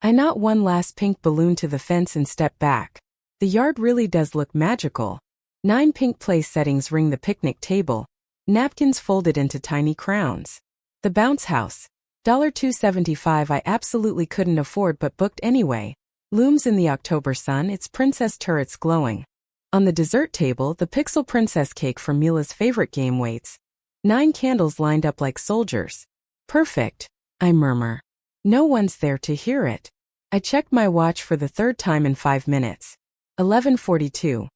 I knot one last pink balloon to the fence and step back. The yard really does look magical. 9 pink place settings ring the picnic table, napkins folded into tiny crowns. The bounce house, $2.75 I absolutely couldn't afford but booked anyway, looms in the October sun, its princess turrets glowing. On the dessert table, the pixel princess cake from Mila's favorite game waits. 9 candles lined up like soldiers. Perfect, I murmur. No one's there to hear it. I checked my watch for the 3rd time in 5 minutes. 11:42.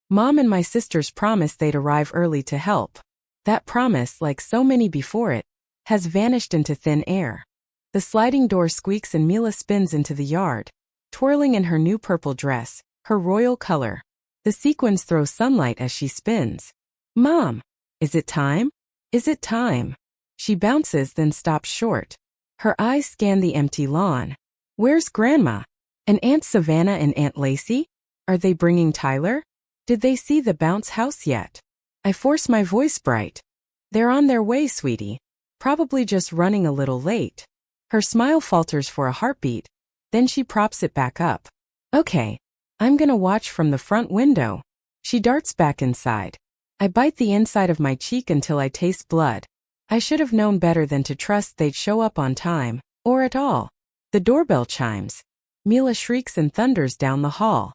Mom and my sisters promised they'd arrive early to help. That promise, like so many before it, has vanished into thin air. The sliding door squeaks and Mila spins into the yard, twirling in her new purple dress, her royal color. The sequins throw sunlight as she spins. Mom, is it time? Is it time? She bounces then stops short. Her eyes scan the empty lawn. Where's Grandma? And Aunt Savannah and Aunt Lacey? Are they bringing Tyler? Did they see the bounce house yet? I force my voice bright. They're on their way, sweetie. Probably just running a little late. Her smile falters for a heartbeat. Then she props it back up. Okay, I'm gonna watch from the front window. She darts back inside. I bite the inside of my cheek until I taste blood. I should have known better than to trust they'd show up on time, or at all. The doorbell chimes. Mila shrieks and thunders down the hall.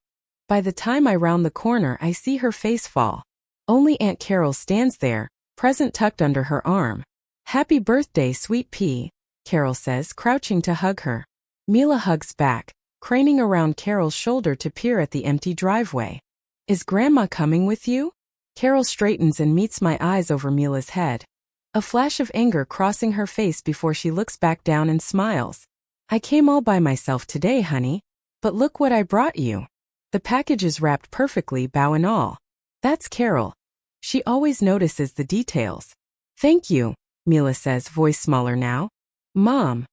By the time I round the corner, I see her face fall. Only Aunt Carol stands there, present tucked under her arm. Happy birthday, sweet pea, Carol says, crouching to hug her. Mila hugs back, craning around Carol's shoulder to peer at the empty driveway. Is Grandma coming with you? Carol straightens and meets my eyes over Mila's head. A flash of anger crossing her face before she looks back down and smiles. I came all by myself today, honey. But look what I brought you. The package is wrapped perfectly, bow and all. That's Carol. She always notices the details. Thank you, Mila says, voice smaller now. Mom,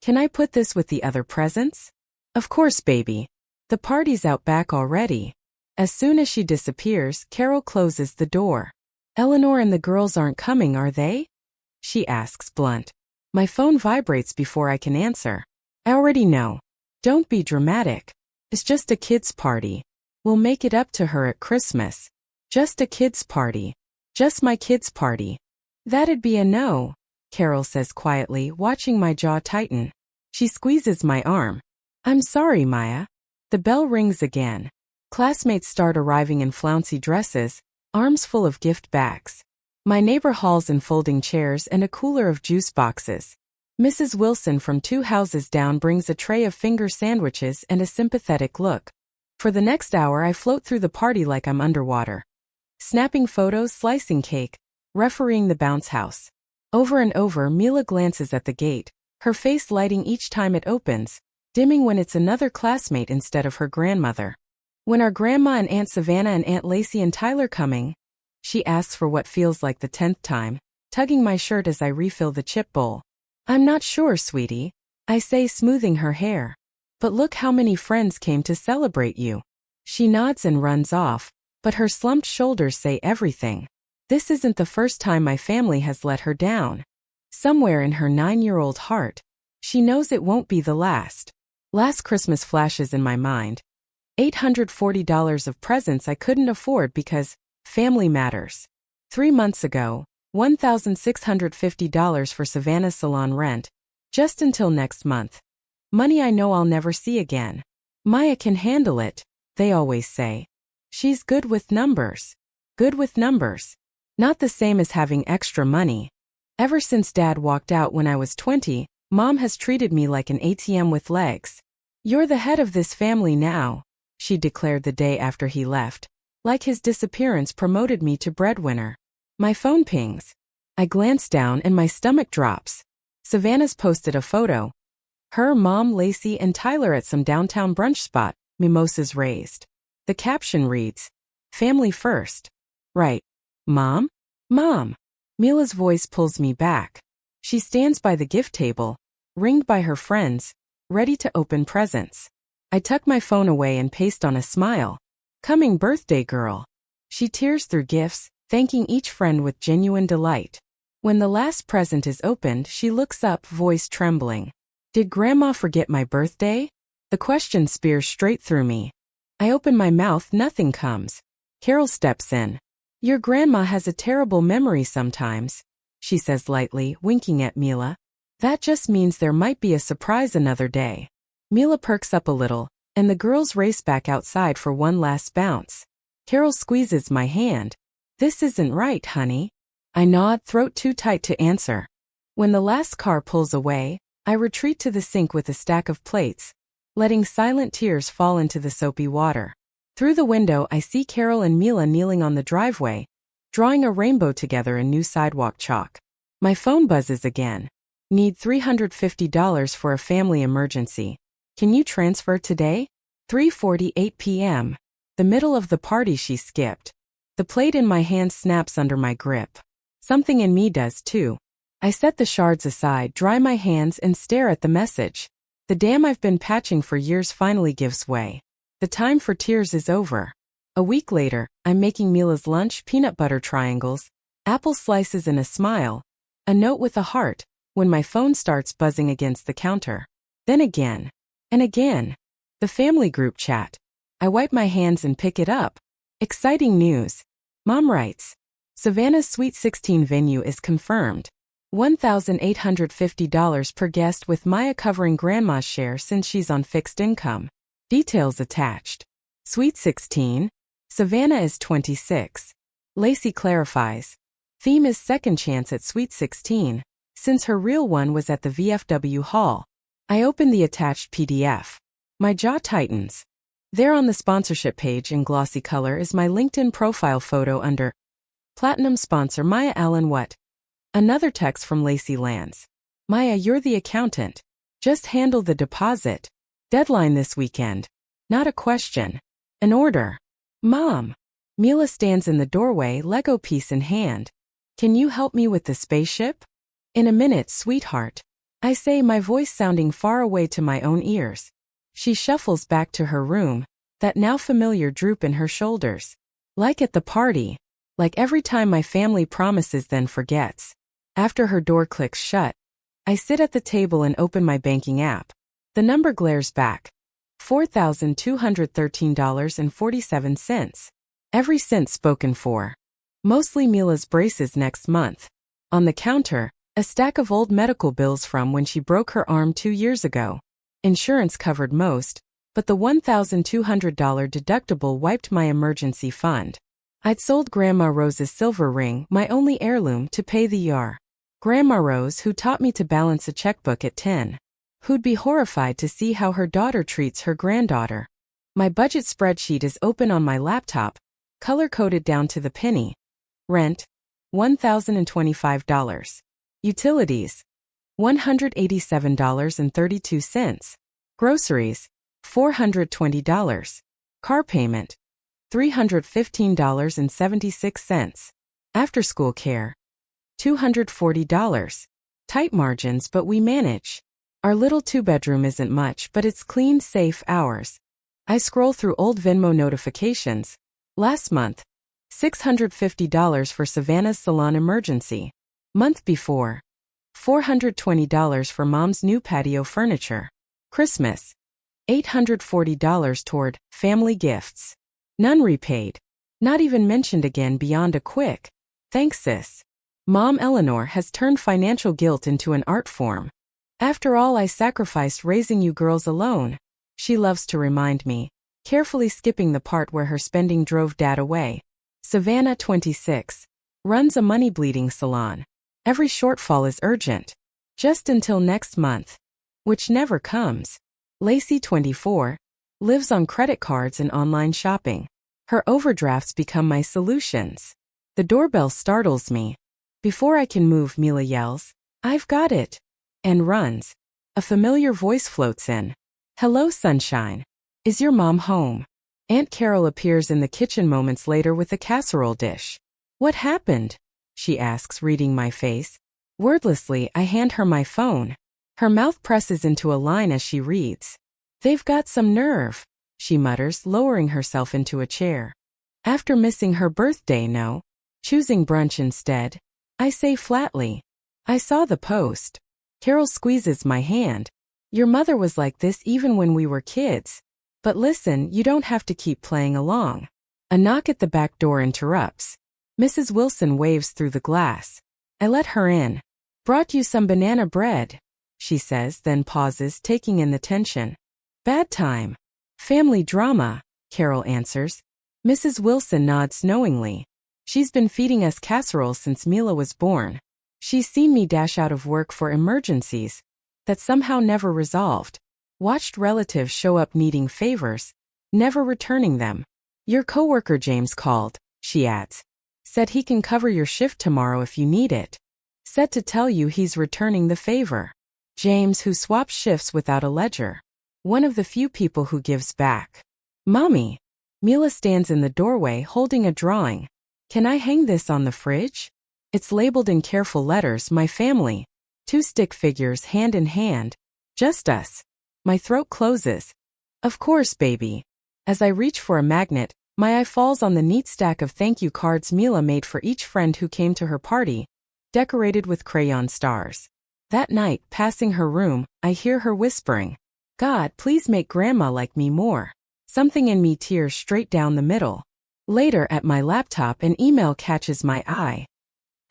can I put this with the other presents? Of course, baby. The party's out back already. As soon as she disappears, Carol closes the door. Eleanor and the girls aren't coming, are they? She asks, blunt. My phone vibrates before I can answer. I already know. Don't be dramatic. It's just a kids' party. We'll make it up to her at Christmas. Just a kids' party. Just my kids' party. That'd be a no, Carol says quietly, watching my jaw tighten. She squeezes my arm. I'm sorry, Maya. The bell rings again. Classmates start arriving in flouncy dresses, arms full of gift bags. My neighbor hauls in folding chairs and a cooler of juice boxes. Mrs. Wilson from 2 houses down brings a tray of finger sandwiches and a sympathetic look. For the next hour, I float through the party like I'm underwater. Snapping photos, slicing cake, refereeing the bounce house. Over and over, Mila glances at the gate, her face lighting each time it opens, dimming when it's another classmate instead of her grandmother. When are Grandma and Aunt Savannah and Aunt Lacey and Tyler coming? She asks for what feels like the 10th time, tugging my shirt as I refill the chip bowl. I'm not sure, sweetie, I say, smoothing her hair. But look how many friends came to celebrate you. She nods and runs off, but her slumped shoulders say everything. This isn't the first time my family has let her down. Somewhere in her 9-year-old heart, she knows it won't be the last. Last Christmas flashes in my mind. $840 of presents I couldn't afford because family matters. 3 months ago, $1,650 for Savannah's salon rent, just until next month. Money I know I'll never see again. Maya can handle it, they always say. She's good with numbers. Good with numbers. Not the same as having extra money. Ever since Dad walked out when I was 20, Mom has treated me like an ATM with legs. You're the head of this family now, she declared the day after he left. Like his disappearance promoted me to breadwinner. My phone pings. I glance down and my stomach drops. Savannah's posted a photo. Her, Mom, Lacey, and Tyler at some downtown brunch spot, mimosas raised. The caption reads, Family first. Right. Mom? Mom. Mila's voice pulls me back. She stands by the gift table, ringed by her friends, ready to open presents. I tuck my phone away and paste on a smile. Coming birthday girl. She tears through gifts, thanking each friend with genuine delight. When the last present is opened, she looks up, voice trembling. Did Grandma forget my birthday? The question spears straight through me. I open my mouth, nothing comes. Carol steps in. Your grandma has a terrible memory sometimes, she says lightly, winking at Mila. That just means there might be a surprise another day. Mila perks up a little, and the girls race back outside for one last bounce. Carol squeezes my hand. This isn't right, honey. I nod, throat too tight to answer. When the last car pulls away, I retreat to the sink with a stack of plates, letting silent tears fall into the soapy water. Through the window, I see Carol and Mila kneeling on the driveway, drawing a rainbow together in new sidewalk chalk. My phone buzzes again. Need $350 for a family emergency. Can you transfer today? 3:48 p.m. The middle of the party she skipped. The plate in my hand snaps under my grip. Something in me does too. I set the shards aside, dry my hands, and stare at the message. The dam I've been patching for years finally gives way. The time for tears is over. A week later, I'm making Mila's lunch, peanut butter triangles, apple slices and a smile, a note with a heart, when my phone starts buzzing against the counter. Then again. And again. The family group chat. I wipe my hands and pick it up. Exciting news. Mom writes. Savannah's Sweet 16 venue is confirmed. $1,850 per guest with Maya covering Grandma's share since she's on fixed income. Details attached. Sweet 16. Savannah is 26. Lacey clarifies. Theme is second chance at Sweet 16, since her real one was at the VFW hall. I open the attached PDF. My jaw tightens. There on the sponsorship page in glossy color is my LinkedIn profile photo under Platinum sponsor Maya Allen. What? Another text from Lacey lands. Maya, you're the accountant. Just handle the deposit. Deadline this weekend. Not a question. An order. Mom. Mila stands in the doorway, Lego piece in hand. Can you help me with the spaceship? In a minute, sweetheart. I say, my voice sounding far away to my own ears. She shuffles back to her room, that now familiar droop in her shoulders. Like at the party. Like every time my family promises then forgets. After her door clicks shut, I sit at the table and open my banking app. The number glares back. $4,213.47. Every cent spoken for. Mostly Mila's braces next month. On the counter, a stack of old medical bills from when she broke her arm 2 years ago. Insurance covered most, but the $1,200 deductible wiped my emergency fund. I'd sold Grandma Rose's silver ring, my only heirloom, to pay the ER. Grandma Rose, who taught me to balance a checkbook at 10. Who'd be horrified to see how her daughter treats her granddaughter. My budget spreadsheet is open on my laptop, color-coded down to the penny. Rent, $1,025. Utilities, $187.32. Groceries, $420. Car payment, $315.76. After-school care, $240. Tight margins, but we manage. Our little two-bedroom isn't much, but it's clean, safe, ours. I scroll through old Venmo notifications. Last month, $650 for Savannah's salon emergency. Month before, $420 for Mom's new patio furniture. Christmas, $840 toward family gifts. None repaid. Not even mentioned again beyond a quick, thanks sis. Mom Eleanor has turned financial guilt into an art form. After all I sacrificed raising you girls alone, she loves to remind me, carefully skipping the part where her spending drove Dad away. Savannah, 26, runs a money-bleeding salon. Every shortfall is urgent. Just until next month. Which never comes. Lacey, 24, lives on credit cards and online shopping. Her overdrafts become my solutions. The doorbell startles me. Before I can move, Mila yells, "I've got it," and runs. A familiar voice floats in. "Hello, sunshine. Is your mom home?" Aunt Carol appears in the kitchen moments later with a casserole dish. "What happened?" she asks, reading my face. Wordlessly, I hand her my phone. Her mouth presses into a line as she reads. "They've got some nerve," she mutters, lowering herself into a chair. After missing her birthday, no. Choosing brunch instead. I say flatly. "I saw the post." Carol squeezes my hand. Your mother was like this even when we were kids. But listen, you don't have to keep playing along. A knock at the back door interrupts. Mrs. Wilson waves through the glass. I let her in. Brought you some banana bread, she says, then pauses, taking in the tension. Bad time. Family drama, Carol answers. Mrs. Wilson nods knowingly. She's been feeding us casserole since Mila was born. She's seen me dash out of work for emergencies that somehow never resolved. Watched relatives show up needing favors, never returning them. Your coworker James called, she adds. Said he can cover your shift tomorrow if you need it. Said to tell you he's returning the favor. James, who swaps shifts without a ledger. One of the few people who gives back. Mommy. Mila stands in the doorway holding a drawing. Can I hang this on the fridge? It's labeled in careful letters, my family. 2 stick figures hand in hand. Just us. My throat closes. Of course, baby. As I reach for a magnet, my eye falls on the neat stack of thank you cards Mila made for each friend who came to her party, decorated with crayon stars. That night, passing her room, I hear her whispering, God, please make Grandma like me more. Something in me tears straight down the middle. Later at my laptop, an email catches my eye.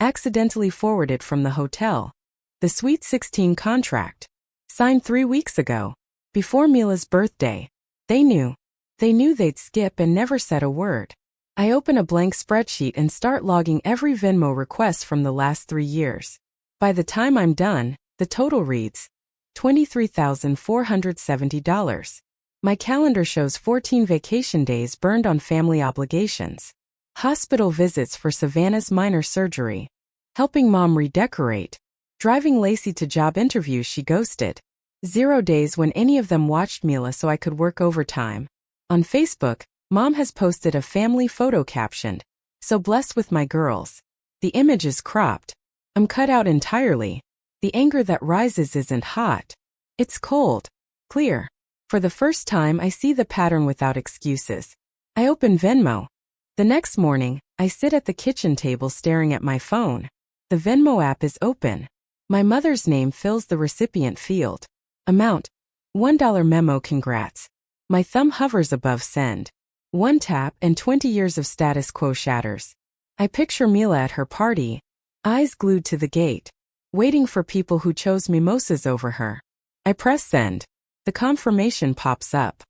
Accidentally forwarded from the hotel. The Sweet 16 contract. Signed 3 weeks ago. Before Mila's birthday. They knew. They knew they'd skip and never said a word. I open a blank spreadsheet and start logging every Venmo request from the last 3 years. By the time I'm done, the total reads $23,470. My calendar shows 14 vacation days burned on family obligations. Hospital visits for Savannah's minor surgery. Helping Mom redecorate. Driving Lacey to job interviews she ghosted. 0 days when any of them watched Mila so I could work overtime. On Facebook, Mom has posted a family photo captioned, "So blessed with my girls." The image is cropped. I'm cut out entirely. The anger that rises isn't hot. It's cold. Clear. For the first time, I see the pattern without excuses. I open Venmo. The next morning, I sit at the kitchen table staring at my phone. The Venmo app is open. My mother's name fills the recipient field. Amount: $1 memo, congrats. My thumb hovers above send. 1 tap and 20 years of status quo shatters. I picture Mila at her party, eyes glued to the gate, waiting for people who chose mimosas over her. I press send. The confirmation pops up.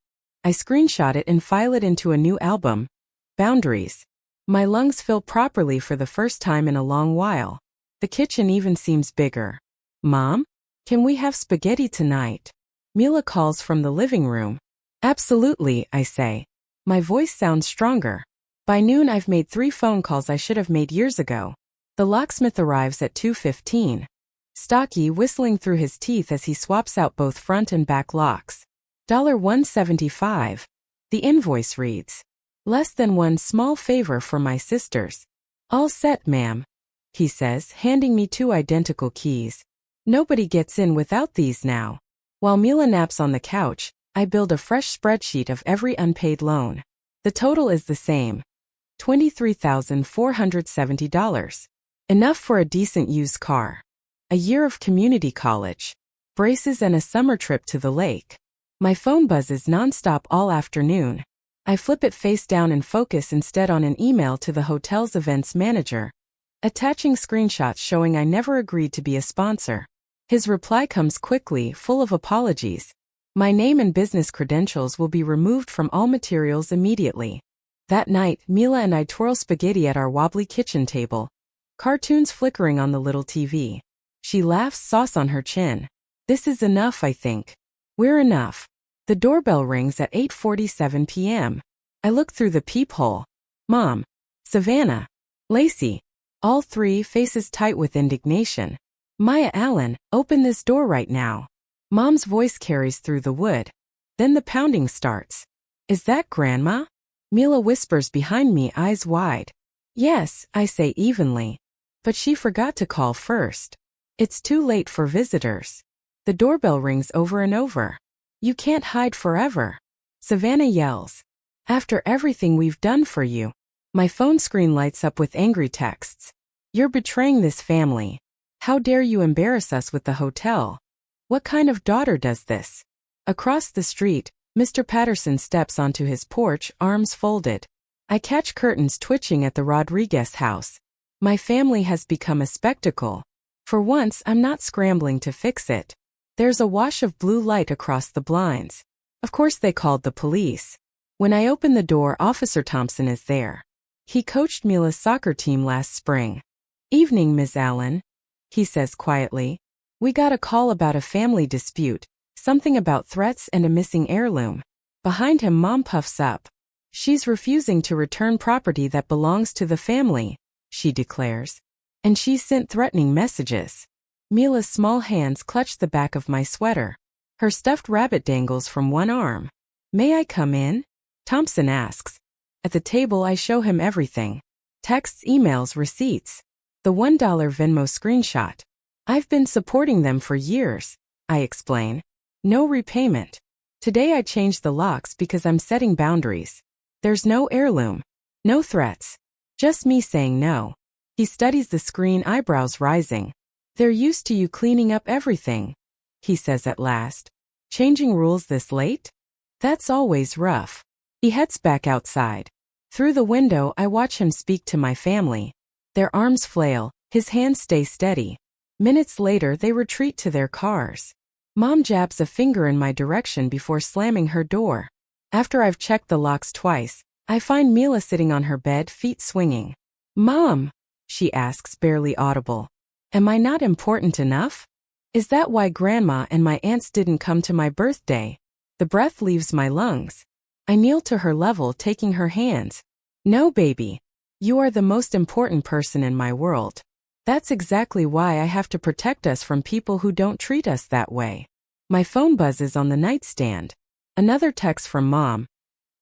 I screenshot it and file it into a new album. Boundaries. My lungs fill properly for the first time in a long while. The kitchen even seems bigger. Mom? Can we have spaghetti tonight? Mila calls from the living room. Absolutely, I say. My voice sounds stronger. By noon I've made 3 phone calls I should have made years ago. The locksmith arrives at 2:15. Stocky, whistling through his teeth as he swaps out both front and back locks. $175. The invoice reads. Less than one small favor for my sisters. All set, ma'am, he says, handing me 2 identical keys. Nobody gets in without these now. While Mila naps on the couch, I build a fresh spreadsheet of every unpaid loan. The total is the same. $23,470. Enough for a decent used car. A year of community college. Braces and a summer trip to the lake. My phone buzzes nonstop all afternoon. I flip it face down and focus instead on an email to the hotel's events manager, attaching screenshots showing I never agreed to be a sponsor. His reply comes quickly, full of apologies. My name and business credentials will be removed from all materials immediately. That night, Mila and I twirl spaghetti at our wobbly kitchen table. Cartoons flickering on the little TV. She laughs, sauce on her chin. This is enough, I think. We're enough. The doorbell rings at 8:47 p.m. I look through the peephole. Mom. Savannah. Lacey. All 3, faces tight with indignation. Maya Allen, open this door right now. Mom's voice carries through the wood. Then the pounding starts. Is that Grandma? Mila whispers behind me, eyes wide. Yes, I say evenly. But she forgot to call first. It's too late for visitors. The doorbell rings over and over. You can't hide forever. Savannah yells. After everything we've done for you. My phone screen lights up with angry texts. You're betraying this family. How dare you embarrass us with the hotel? What kind of daughter does this? Across the street, Mr. Patterson steps onto his porch, arms folded. I catch curtains twitching at the Rodriguez house. My family has become a spectacle. For once, I'm not scrambling to fix it. There's a wash of blue light across the blinds. Of course they called the police. When I open the door, Officer Thompson is there. He coached Mila's soccer team last spring. "Evening, Ms. Allen," he says quietly. "We got a call about a family dispute, something about threats and a missing heirloom." Behind him, Mom puffs up. "She's refusing to return property that belongs to the family," she declares. "And she sent threatening messages." Mila's small hands clutch the back of my sweater. Her stuffed rabbit dangles from one arm. "May I come in?" Thompson asks. At the table, I show him everything. Texts, emails, receipts. The $1 Venmo screenshot. "I've been supporting them for years," I explain. "No repayment. Today I changed the locks because I'm setting boundaries. There's no heirloom. No threats. Just me saying no." He studies the screen, eyebrows rising. "They're used to you cleaning up everything," he says at last. "Changing rules this late? That's always rough." He heads back outside. Through the window, I watch him speak to my family. Their arms flail, his hands stay steady. Minutes later, they retreat to their cars. Mom jabs a finger in my direction before slamming her door. After I've checked the locks twice, I find Mila sitting on her bed, feet swinging. "Mom," she asks, barely audible. "Am I not important enough? Is that why Grandma and my aunts didn't come to my birthday?" The breath leaves my lungs. I kneel to her level, taking her hands. "No, baby. You are the most important person in my world. That's exactly why I have to protect us from people who don't treat us that way." My phone buzzes on the nightstand. Another text from Mom.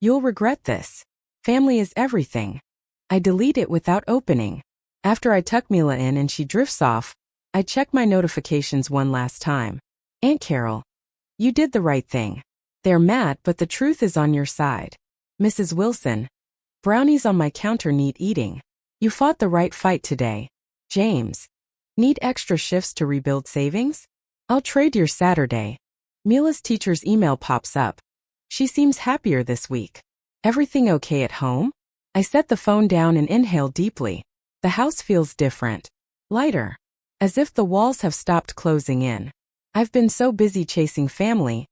"You'll regret this. Family is everything." I delete it without opening. After I tuck Mila in and she drifts off, I check my notifications one last time. "Aunt Carol, you did the right thing. They're mad, but the truth is on your side." "Mrs. Wilson, brownies on my counter need eating. You fought the right fight today." "James, need extra shifts to rebuild savings? I'll trade your Saturday." Mila's teacher's email pops up. She seems happier this week. "Everything okay at home?" I set the phone down and inhale deeply. The house feels different. Lighter. As if the walls have stopped closing in. I've been so busy chasing family,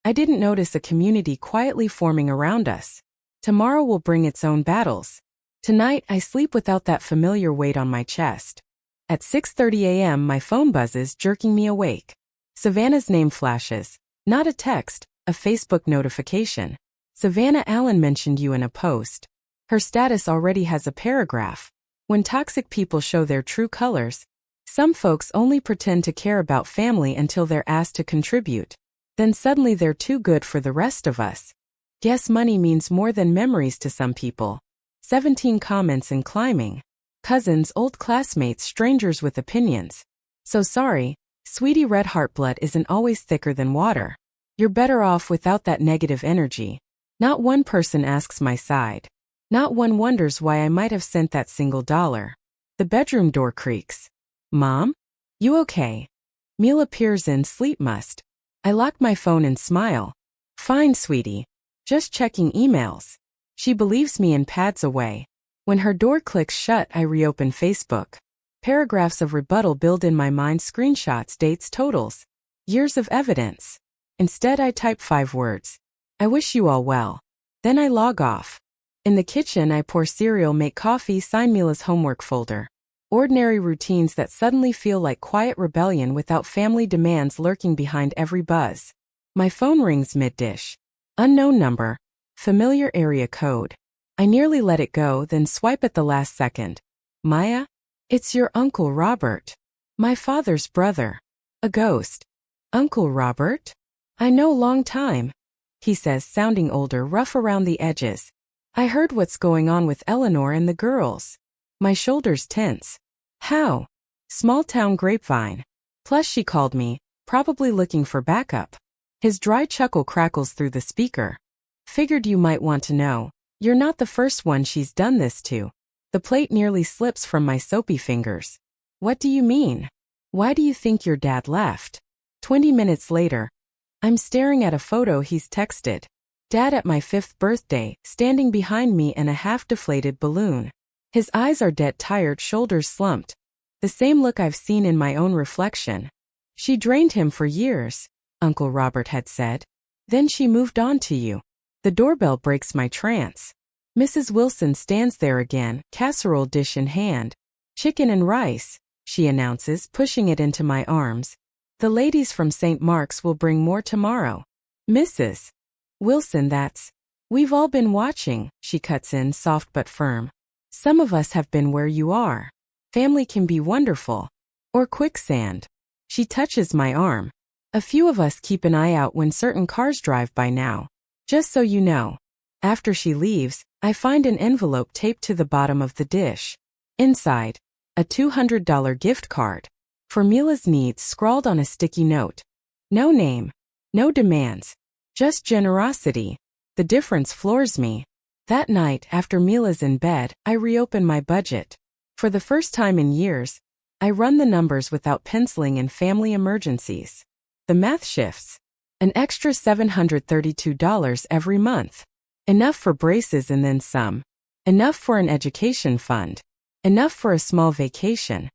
I didn't notice a community quietly forming around us. Tomorrow will bring its own battles. Tonight, I sleep without that familiar weight on my chest. At 6:30 a.m., my phone buzzes, jerking me awake. Savannah's name flashes. Not a text, a Facebook notification. "Savannah Allen mentioned you in a post." Her status already has a paragraph. When toxic people show their true colors, some folks only pretend to care about family until they're asked to contribute. Then suddenly they're too good for the rest of us. Guess money means more than memories to some people. 17 comments and climbing. Cousins, old classmates, strangers with opinions. "So sorry, sweetie, red heart blood isn't always thicker than water. You're better off without that negative energy." Not one person asks my side. Not one wonders why I might have sent that single dollar. The bedroom door creaks. "Mom? You okay?" Mila peers in, sleep must. I lock my phone and smile. "Fine, sweetie. Just checking emails." She believes me and pads away. When her door clicks shut, I reopen Facebook. Paragraphs of rebuttal build in my mind, screenshots, dates, totals. Years of evidence. Instead, I type 5 words. "I wish you all well." Then I log off. In the kitchen, I pour cereal, make coffee, sign Mila's homework folder. Ordinary routines that suddenly feel like quiet rebellion without family demands lurking behind every buzz. My phone rings mid-dish. Unknown number. Familiar area code. I nearly let it go, then swipe at the last second. "Maya? It's your Uncle Robert. My father's brother." A ghost. "Uncle Robert? I know, long time," he says, sounding older, rough around the edges. "I heard what's going on with Eleanor and the girls." My shoulders tense. "How?" "Small town grapevine. Plus she called me, probably looking for backup." His dry chuckle crackles through the speaker. "Figured you might want to know. You're not the first one she's done this to." The plate nearly slips from my soapy fingers. "What do you mean? Why do you think your dad left?" 20 minutes later, I'm staring at a photo he's texted. Dad at my 5th birthday, standing behind me in a half-deflated balloon. His eyes are dead tired, shoulders slumped. The same look I've seen in my own reflection. She drained him for years, Uncle Robert had said. Then she moved on to you. The doorbell breaks my trance. Mrs. Wilson stands there again, casserole dish in hand. Chicken and rice, she announces, pushing it into my arms. The ladies from St. Mark's will bring more tomorrow. Mrs. Wilson, that's. We've all been watching, she cuts in, soft but firm. Some of us have been where you are. Family can be wonderful. Or quicksand. She touches my arm. A few of us keep an eye out when certain cars drive by now. Just so you know. After she leaves, I find an envelope taped to the bottom of the dish. Inside, a $200 gift card. For Mila's needs scrawled on a sticky note. No name. No demands. Just generosity. The difference floors me. That night, after Mila's in bed, I reopen my budget. For the first time in years, I run the numbers without penciling in family emergencies. The math shifts. An extra $732 every month. Enough for braces and then some. Enough for an education fund. Enough for a small vacation.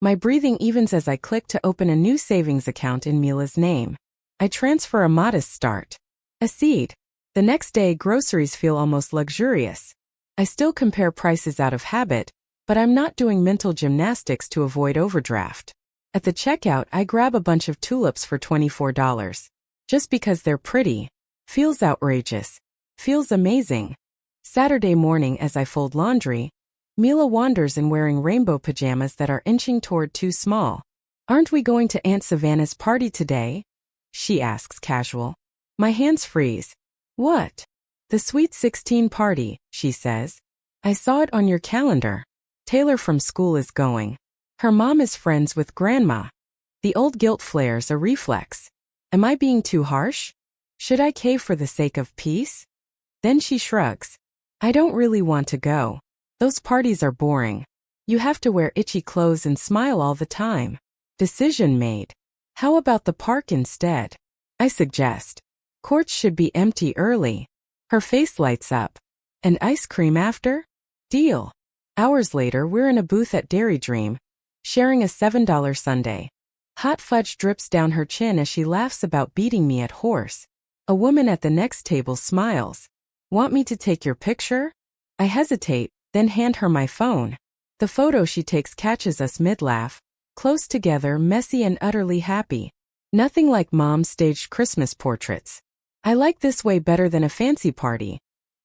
My breathing evens as I click to open a new savings account in Mila's name. I transfer a modest start. A seed. The next day, groceries feel almost luxurious. I still compare prices out of habit, but I'm not doing mental gymnastics to avoid overdraft. At the checkout, I grab a bunch of tulips for $24. Just because they're pretty. Feels outrageous. Feels amazing. Saturday morning as I fold laundry, Mila wanders in wearing rainbow pajamas that are inching toward too small. Aren't we going to Aunt Savannah's party today? She asks casual. My hands freeze. What? The Sweet 16 party, she says. I saw it on your calendar. Taylor from school is going. Her mom is friends with Grandma. The old guilt flares a reflex. Am I being too harsh? Should I cave for the sake of peace? Then she shrugs. I don't really want to go. Those parties are boring. You have to wear itchy clothes and smile all the time. Decision made. How about the park instead? I suggest. Courts should be empty early. Her face lights up. And ice cream after? Deal. Hours later, we're in a booth at Dairy Dream, sharing a $7 sundae. Hot fudge drips down her chin as she laughs about beating me at horse. A woman at the next table smiles. Want me to take your picture? I hesitate, then hand her my phone. The photo she takes catches us mid-laugh, close together, messy and utterly happy. Nothing like Mom's staged Christmas portraits. I like this way better than a fancy party.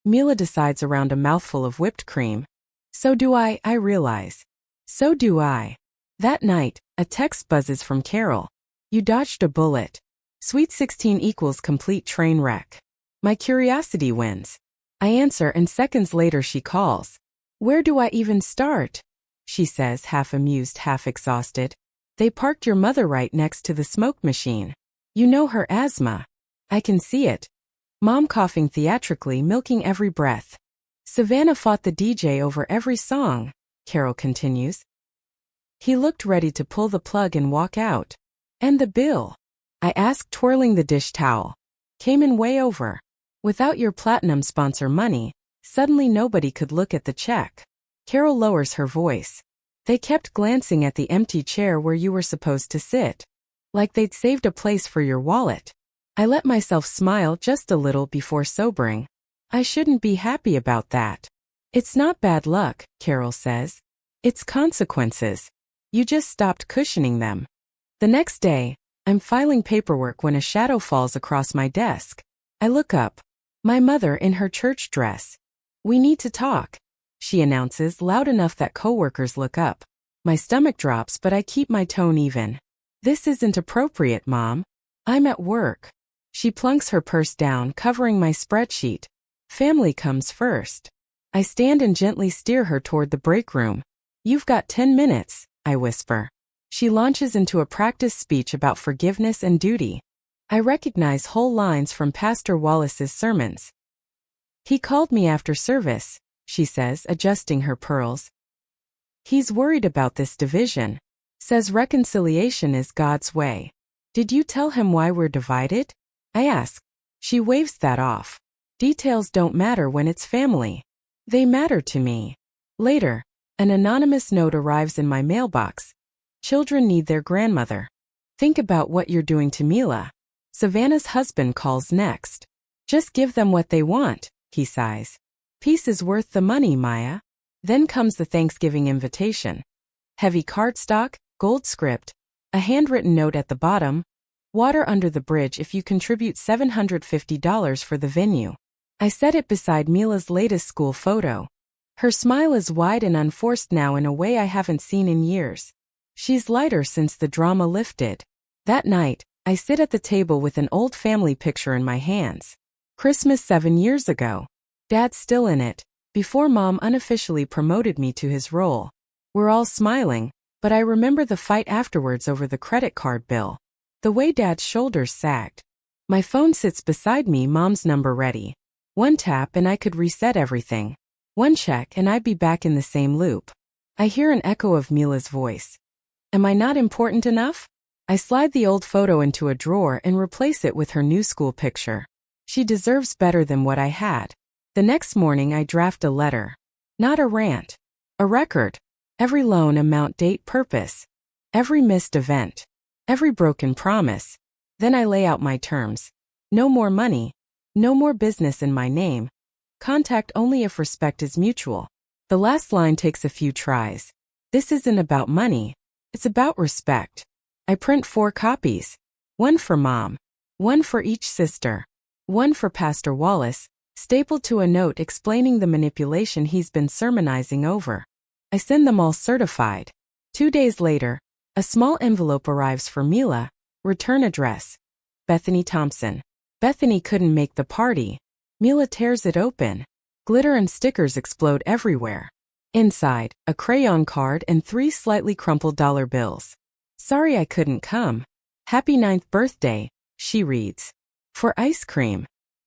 Mila decides around a mouthful of whipped cream. So do I realize. So do I. That night, a text buzzes from Carol. You dodged a bullet. Sweet 16 equals complete train wreck. My curiosity wins. I answer and seconds later she calls. Where do I even start? She says, half amused, half exhausted. They parked your mother right next to the smoke machine. You know her asthma. I can see it. Mom coughing theatrically, milking every breath. Savannah fought the DJ over every song, Carol continues. He looked ready to pull the plug and walk out. And the bill? I asked, twirling the dish towel. Came in way over. Without your platinum sponsor money, suddenly nobody could look at the check. Carol lowers her voice. They kept glancing at the empty chair where you were supposed to sit. Like they'd saved a place for your wallet. I let myself smile just a little before sobering. I shouldn't be happy about that. It's not bad luck, Carol says. It's consequences. You just stopped cushioning them. The next day, I'm filing paperwork when a shadow falls across my desk. I look up. My mother in her church dress. We need to talk, she announces loud enough that coworkers look up. My stomach drops, but I keep my tone even. This isn't appropriate, Mom. I'm at work. She plunks her purse down, covering my spreadsheet. Family comes first. I stand and gently steer her toward the break room. You've got 10 minutes, I whisper. She launches into a practice speech about forgiveness and duty. I recognize whole lines from Pastor Wallace's sermons. He called me after service, she says, adjusting her pearls. He's worried about this division. Says reconciliation is God's way. Did you tell him why we're divided? I ask. She waves that off. Details don't matter when it's family. They matter to me. Later, an anonymous note arrives in my mailbox. Children need their grandmother. Think about what you're doing to Mila. Savannah's husband calls next. Just give them what they want, he sighs. Peace is worth the money, Maya. Then comes the Thanksgiving invitation. Heavy cardstock, gold script, a handwritten note at the bottom. Water under the bridge if you contribute $750 for the venue. I set it beside Mila's latest school photo. Her smile is wide and unforced now in a way I haven't seen in years. She's lighter since the drama lifted. That night, I sit at the table with an old family picture in my hands. Christmas 7 years ago. Dad's still in it, before Mom unofficially promoted me to his role. We're all smiling, but I remember the fight afterwards over the credit card bill. The way Dad's shoulders sagged. My phone sits beside me, Mom's number ready. One tap and I could reset everything. One check and I'd be back in the same loop. I hear an echo of Mila's voice. Am I not important enough? I slide the old photo into a drawer and replace it with her new school picture. She deserves better than what I had. The next morning I draft a letter. Not a rant. A record. Every loan amount, date, purpose. Every missed event. Every broken promise. Then I lay out my terms. No more money. No more business in my name. Contact only if respect is mutual. The last line takes a few tries. This isn't about money. It's about respect. I print 4 copies. One for Mom. One for each sister. One for Pastor Wallace, stapled to a note explaining the manipulation he's been sermonizing over. I send them all certified. 2 days later, a small envelope arrives for Mila. Return address. Bethany Thompson. Bethany couldn't make the party. Mila tears it open. Glitter and stickers explode everywhere. Inside, a crayon card and 3 slightly crumpled dollar bills. Sorry I couldn't come. Happy 9th birthday, she reads. For ice cream.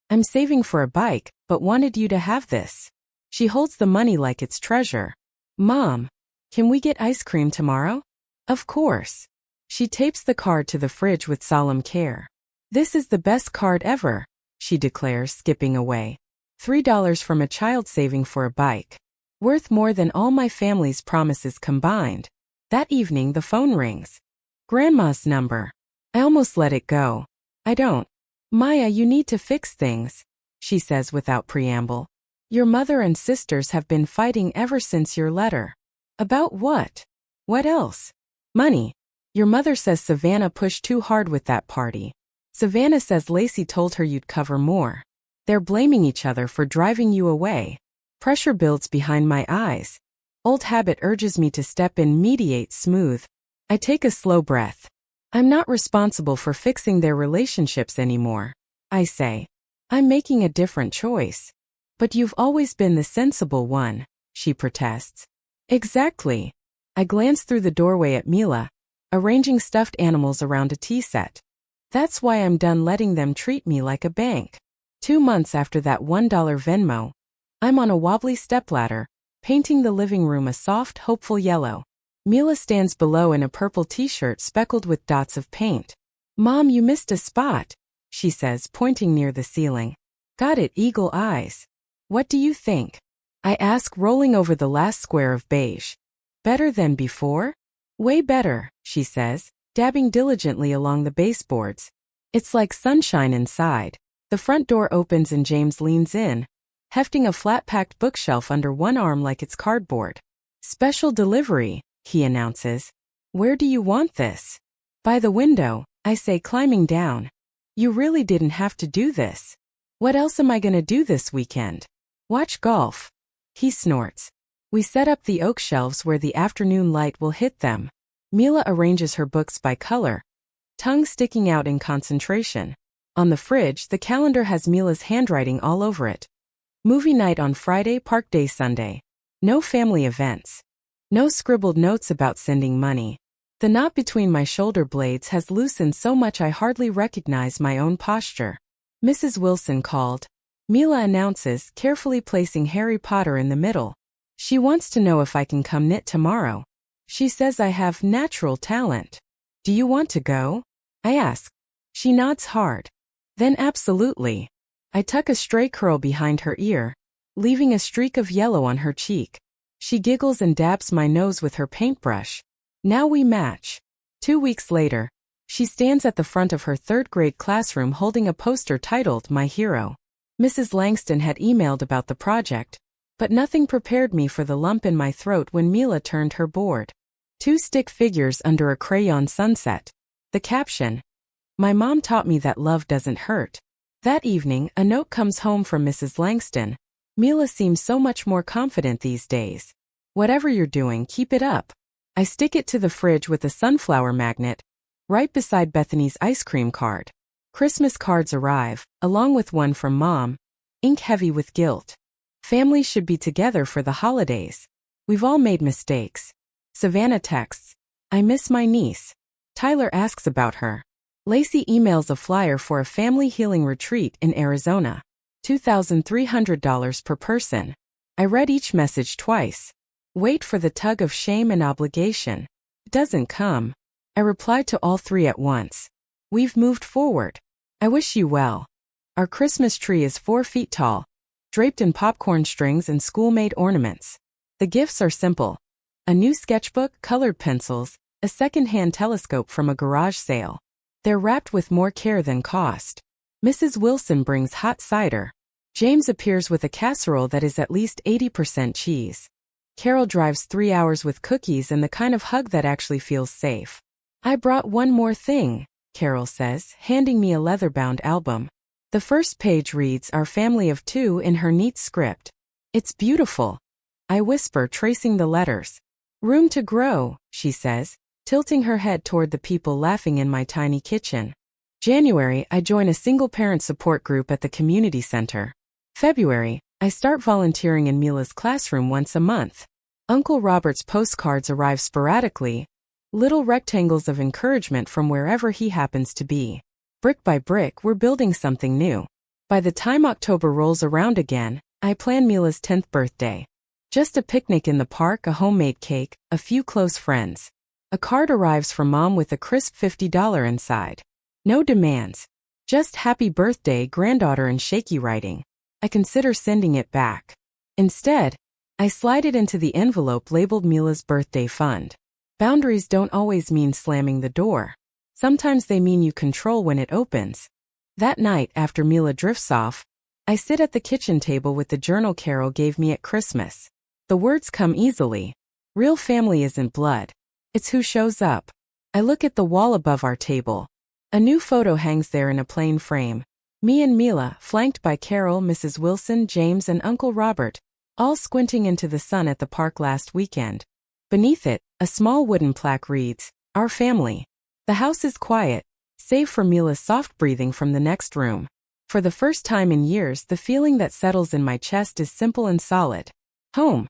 I'm saving for a bike, but wanted you to have this. She holds the money like it's treasure. Mom, can we get ice cream tomorrow? Of course. She tapes the card to the fridge with solemn care. This is the best card ever, she declares, skipping away. $3 from a child saving for a bike. Worth more than all my family's promises combined. That evening the phone rings. Grandma's number. I almost let it go. I don't. Maya, you need to fix things, she says without preamble. Your mother and sisters have been fighting ever since your letter. About what? What else? Money. Your mother says Savannah pushed too hard with that party. Savannah says Lacey told her you'd cover more. They're blaming each other for driving you away. Pressure builds behind my eyes. Old habit urges me to step in, mediate, smooth. I take a slow breath. I'm not responsible for fixing their relationships anymore, I say. I'm making a different choice. But you've always been the sensible one, she protests. Exactly. I glance through the doorway at Mila, arranging stuffed animals around a tea set. That's why I'm done letting them treat me like a bank. 2 months after that $1 Venmo, I'm on a wobbly stepladder, painting the living room a soft, hopeful yellow. Mila stands below in a purple t-shirt speckled with dots of paint. Mom, you missed a spot, she says, pointing near the ceiling. Got it, eagle eyes. What do you think? I ask, rolling over the last square of beige. Better than before? Way better, she says, dabbing diligently along the baseboards. It's like sunshine inside. The front door opens and James leans in, hefting a flat-packed bookshelf under one arm like it's cardboard. Special delivery, he announces. Where do you want this? By the window, I say, climbing down. You really didn't have to do this. What else am I gonna do this weekend? Watch golf. He snorts. We set up the oak shelves where the afternoon light will hit them. Mila arranges her books by color, tongue sticking out in concentration. On the fridge, the calendar has Mila's handwriting all over it. Movie night on Friday, park day Sunday. No family events. No scribbled notes about sending money. The knot between my shoulder blades has loosened so much I hardly recognize my own posture. Mrs. Wilson called. Mila announces, carefully placing Harry Potter in the middle. She wants to know if I can come knit tomorrow. She says I have natural talent. Do you want to go? I ask. She nods hard. Then absolutely. I tuck a stray curl behind her ear, leaving a streak of yellow on her cheek. She giggles and dabs my nose with her paintbrush. Now we match. 2 weeks later, she stands at the front of her third-grade classroom holding a poster titled My Hero. Mrs. Langston had emailed about the project, but nothing prepared me for the lump in my throat when Mila turned her board. 2 stick figures under a crayon sunset. The caption, "My mom taught me that love doesn't hurt." That evening, a note comes home from Mrs. Langston. "Mila seems so much more confident these days. Whatever you're doing, keep it up." I stick it to the fridge with a sunflower magnet, right beside Bethany's ice cream card. Christmas cards arrive, along with one from Mom, ink heavy with guilt. Families should be together for the holidays. We've all made mistakes. Savannah texts, "I miss my niece." Tyler asks about her. Lacey emails a flyer for a family healing retreat in Arizona. $2,300 per person. I read each message twice. Wait for the tug of shame and obligation. It doesn't come. I replied to all 3 at once. We've moved forward. I wish you well. Our Christmas tree is 4 feet tall, draped in popcorn strings and school-made ornaments. The gifts are simple. A new sketchbook, colored pencils, a second-hand telescope from a garage sale. They're wrapped with more care than cost. Mrs. Wilson brings hot cider. James appears with a casserole that is at least 80% cheese. Carol drives 3 hours with cookies and the kind of hug that actually feels safe. I brought one more thing, Carol says, handing me a leather-bound album. The first page reads Our Family of 2 in her neat script. It's beautiful. I whisper, tracing the letters. Room to grow, she says, tilting her head toward the people laughing in my tiny kitchen. January, I join a single-parent support group at the community center. February, I start volunteering in Mila's classroom once a month. Uncle Robert's postcards arrive sporadically, little rectangles of encouragement from wherever he happens to be. Brick by brick, we're building something new. By the time October rolls around again, I plan Mila's 10th birthday. Just a picnic in the park, a homemade cake, a few close friends. A card arrives from Mom with a crisp $50 inside. No demands. Just happy birthday, granddaughter, in shaky writing. I consider sending it back. Instead, I slide it into the envelope labeled Mila's birthday fund. Boundaries don't always mean slamming the door. Sometimes they mean you control when it opens. That night, after Mila drifts off, I sit at the kitchen table with the journal Carol gave me at Christmas. The words come easily. Real family isn't blood. It's who shows up. I look at the wall above our table. A new photo hangs there in a plain frame. Me and Mila, flanked by Carol, Mrs. Wilson, James, and Uncle Robert, all squinting into the sun at the park last weekend. Beneath it, a small wooden plaque reads, Our Family. The house is quiet, save for Mila's soft breathing from the next room. For the first time in years, the feeling that settles in my chest is simple and solid. Home.